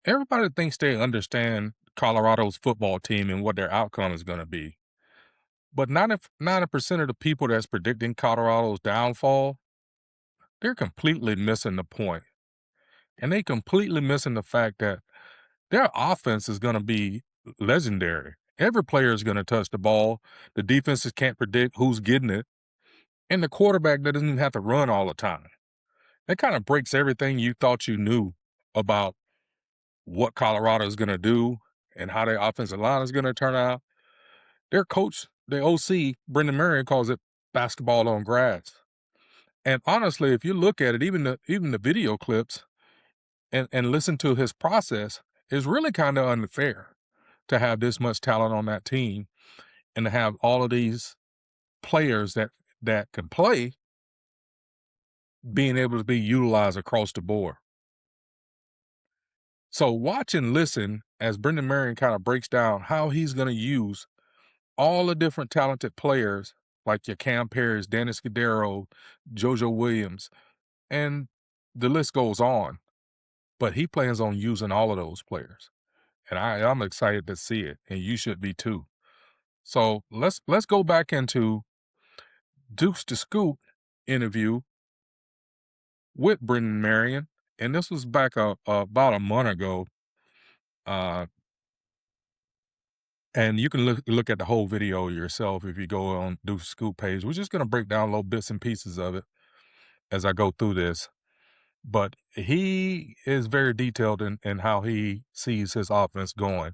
Everybody thinks they understand Colorado's football team and what their outcome is going to be. But 90% of the people that's predicting Colorado's downfall, they're completely missing the point. And they completely missing the fact that their offense is going to be legendary. Every player is going to touch the ball. The defenses can't predict who's getting it. And the quarterback doesn't even have to run all the time. That kind of breaks everything you thought you knew about what Colorado is going to do and how their offensive line is going to turn out. Their coach, the OC, Brendan Marion, calls it basketball on grass. And honestly, if you look at it, even the video clips and listen to his process, is really kind of unfair to have this much talent on that team and to have all of these players that can play being able to be utilized across the board. So watch and listen as Brendan Marion kind of breaks down how he's going to use all the different talented players like your Cam Paris, Danny Scudero, JoJo Williams, and the list goes on. But he plans on using all of those players. And I'm excited to see it, and you should be too. So let's go back into Deuce to Scoop interview with Brendan Marion. And this was back about a month ago. And you can look at the whole video yourself if you go on Deuce Scoop page. We're just going to break down little bits and pieces of it as I go through this. But he is very detailed in how he sees his offense going.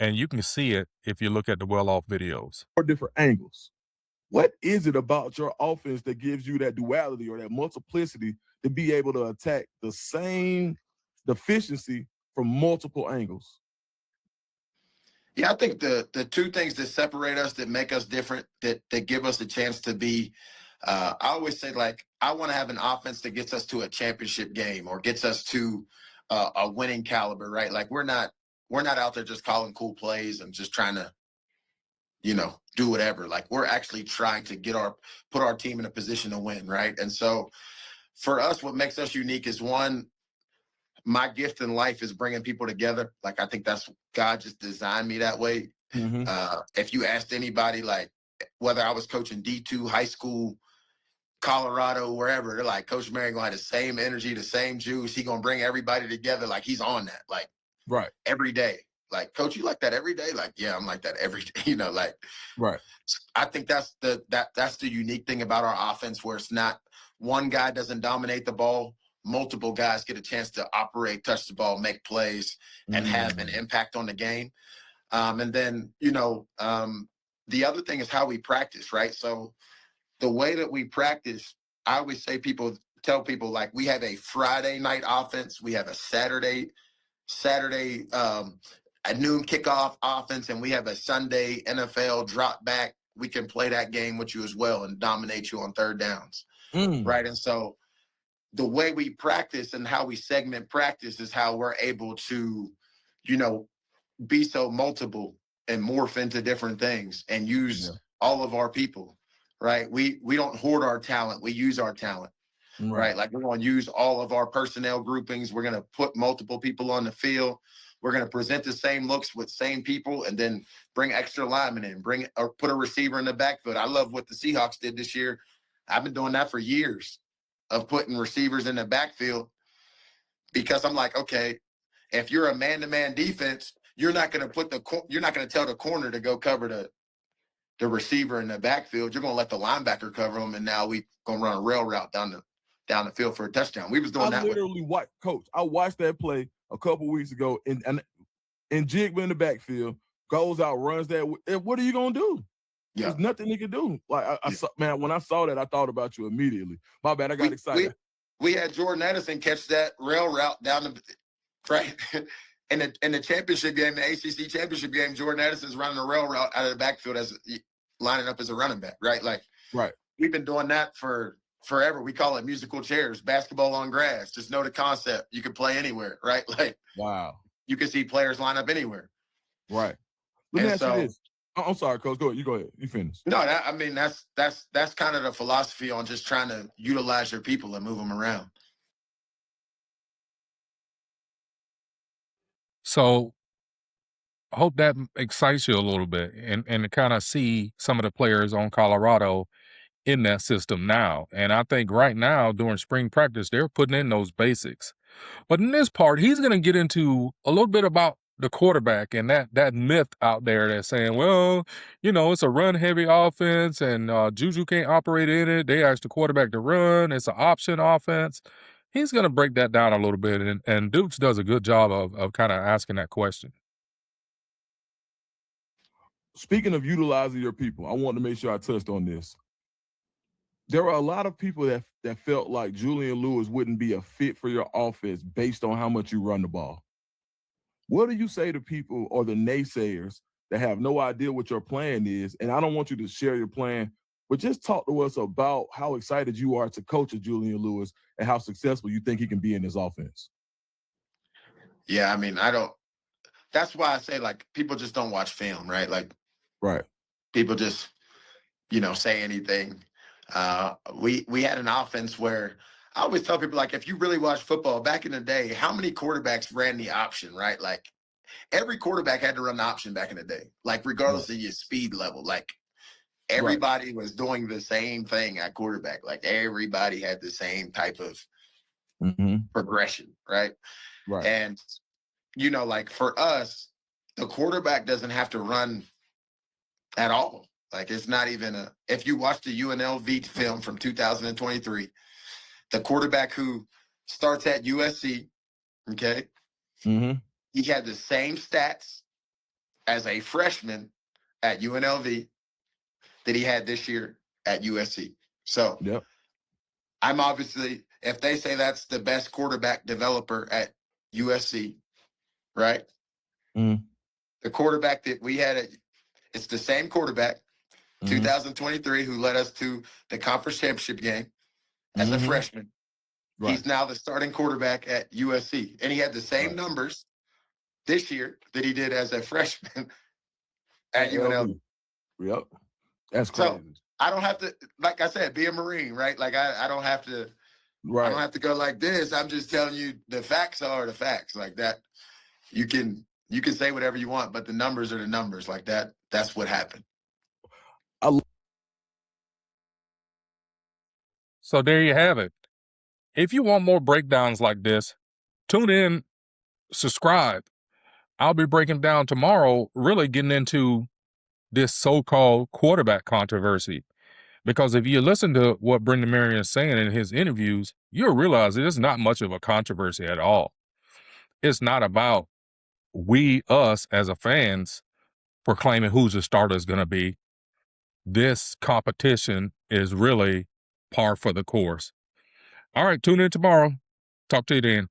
And you can see it if you look at the well-off videos. Or different angles. What is it about your offense that gives you that duality or that multiplicity to be able to attack the same deficiency from multiple angles? Yeah, I think the two things that separate us, that make us different, that give us a chance to be, I always say, like, I want to have an offense that gets us to a championship game or gets us to a winning caliber, right? Like we're not out there just calling cool plays and just trying to, do whatever. Like we're actually trying to put our team in a position to win, right? And so for us, what makes us unique is, one, my gift in life is bringing people together. Like, I think that's God just designed me that way. Mm-hmm. If you asked anybody, like, whether I was coaching D2, high school, Colorado, wherever, they're like, Coach Marion gonna have the same energy, the same juice. He gonna bring everybody together. Like, he's on that, like, Right. every day. Like, Coach, you like that every day? Like, yeah, I'm like that every day. Like, right. I think that's the unique thing about our offense, where it's not one guy doesn't dominate the ball. Multiple guys get a chance to operate, touch the ball, make plays, and have an impact on the game. And then, the other thing is how we practice, right? So the way that we practice, I always tell people, like, we have a Friday night offense. We have a Saturday at noon kickoff offense, and we have a Sunday NFL drop back. We can play that game with you as well and dominate you on third downs, right? And so the way we practice and how we segment practice is how we're able to, be so multiple and morph into different things and use all of our people, right? We don't hoard our talent. We use our talent, right? Like, we're going to use all of our personnel groupings. We're going to put multiple people on the field. We're going to present the same looks with same people, and then bring extra linemen in, put a receiver in the backfield. I love what the Seahawks did this year. I've been doing that for years, of putting receivers in the backfield, because I'm like, okay, if you're a man-to-man defense, you're not going to tell the corner to go cover the receiver in the backfield. You're going to let the linebacker cover them, and now we going to run a rail route down the field for a touchdown. We was doing that. Coach, I watched that play a couple weeks ago, and Jigba in the backfield goes out, runs that. What are you going to do? Yeah. There's nothing he can do. Like, I saw, man, when I saw that, I thought about you immediately. My bad, I got excited. We had Jordan Edison catch that rail route down the right. In the championship game, the ACC championship game, Jordan Edison's running a rail route out of the backfield lining up as a running back, right? Like, right. We've been doing that for forever. We call it musical chairs, basketball on grass. Just know the concept. You can play anywhere, right? Like, wow. You can see players line up anywhere. Right. Let me ask you this. I'm sorry, Coach. Go ahead. You go ahead. You finish. No, that's kind of the philosophy on just trying to utilize your people and move them around. So I hope that excites you a little bit and to kind of see some of the players on Colorado in that system now. And I think right now during spring practice, they're putting in those basics. But in this part, he's going to get into a little bit about the quarterback and that myth out there that's saying, well, it's a run heavy offense and Juju can't operate in it. They asked the quarterback to run. It's an option offense. He's going to break that down a little bit. And Dukes does a good job of kind of asking that question. Speaking of utilizing your people, I want to make sure I touched on this. There are a lot of people that felt like Julian Lewis wouldn't be a fit for your offense based on how much you run the ball. What do you say to people or the naysayers that have no idea what your plan is? And I don't want you to share your plan, but just talk to us about how excited you are to coach a Julian Lewis and how successful you think he can be in this offense. Yeah, I mean, that's why I say, like, people just don't watch film, right? Like, right. People just, say anything. We had an offense where I always tell people, like, if you really watch football back in the day, how many quarterbacks ran the option, right? Like, every quarterback had to run the option back in the day, like, regardless of your speed level. Like, everybody was doing the same thing at quarterback. Like, everybody had the same type of progression, right? Right. And, like, for us, the quarterback doesn't have to run at all. Like, it's not even if you watch the UNLV film from 2023, the quarterback who starts at USC, okay, he had the same stats as a freshman at UNLV that he had this year at USC. So I'm obviously, if they say that's the best quarterback developer at USC, right? The quarterback that we had, it's the same quarterback, 2023, who led us to the conference championship game as a freshman. Right. He's now the starting quarterback at USC. And he had the same numbers this year that he did as a freshman at UNLV. Yep. That's crazy. So I don't have to, like I said, be a Marine, right? Like I don't have to, I don't have to go like this. I'm just telling you the facts are the facts. Like that, you can say whatever you want, but the numbers are the numbers. Like that. That's what happened. So there you have it. If you want more breakdowns like this, tune in, subscribe. I'll be breaking down tomorrow, really getting into this so-called quarterback controversy. Because if you listen to what Brendan Marion is saying in his interviews, you'll realize it is not much of a controversy at all. It's not about us as a fans proclaiming who's the starter is going to be. This competition is really par for the course. All right, tune in tomorrow. Talk to you then.